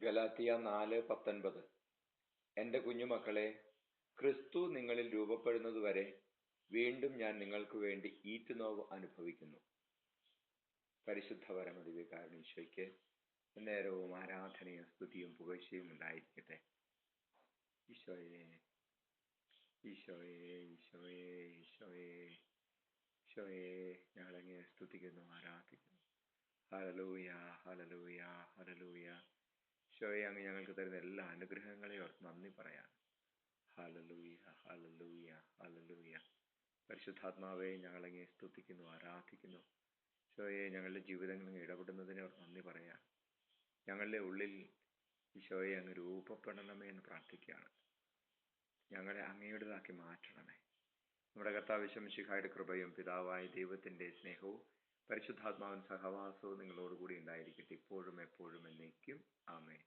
ഗലാത്തിയ 4:19. എൻ്റെ കുഞ്ഞുമക്കളെ, ക്രിസ്തു നിങ്ങളിൽ രൂപപ്പെടുന്നതുവരെ വീണ്ടും ഞാൻ നിങ്ങൾക്ക് വേണ്ടി ഈറ്റുനോവ് അനുഭവിക്കുന്നു. പരിശുദ്ധ പരമദിവ്യകാരുണ്യ ഈശോയ്ക്ക് നേരവും ആരാധനയും സ്തുതിയും പുകഴ്ചയും ഉണ്ടായിരിക്കട്ടെ. ഈശോയെ, ഈശോയെ, ഈശോയെ, ഈശോയെ, ഈശോയെ, ഞങ്ങളങ്ങയെ സ്തുതിക്കുന്നു, ആരാധിക്കുന്നു. ഹല്ലേലൂയ, ഹല്ലേലൂയ, ഹല്ലേലൂയ. ഈശോയെ, അങ്ങ് ഞങ്ങൾക്ക് തരുന്ന എല്ലാ അനുഗ്രഹങ്ങളെയും ഓർത്ത് നന്ദി പറയാം. ഹല്ലേലൂയ, ഹല്ലേലൂയ, ഹല്ലേലൂയ. പരിശുദ്ധാത്മാവെ, ഞങ്ങളങ്ങയെ സ്തുതിക്കുന്നു, ആരാധിക്കുന്നു. ഈശോയെ, ഞങ്ങളുടെ ജീവിതങ്ങളിൽ ഇടപെടുന്നതിനെ ഓർത്ത് നന്ദി പറയാം. ഞങ്ങളുടെ ഉള്ളിൽ ഈശോയെ അങ്ങ് രൂപപ്പെടണമേ എന്ന് പ്രാർത്ഥിക്കുകയാണ്. ഞങ്ങളെ അങ്ങയുടേതാക്കി മാറ്റണമേ. നമ്മുടെ കർത്താവ് മിശിഹായുടെ കൃപയും പിതാവായ ദൈവത്തിന്റെ സ്നേഹവും പരിശുദ്ധാത്മാവിൻ സഹവാസവും നിങ്ങളോടുകൂടി ഉണ്ടായിരിക്കട്ടെ, ഇപ്പോഴും എപ്പോഴും എന്നേക്കും. ആമേൻ.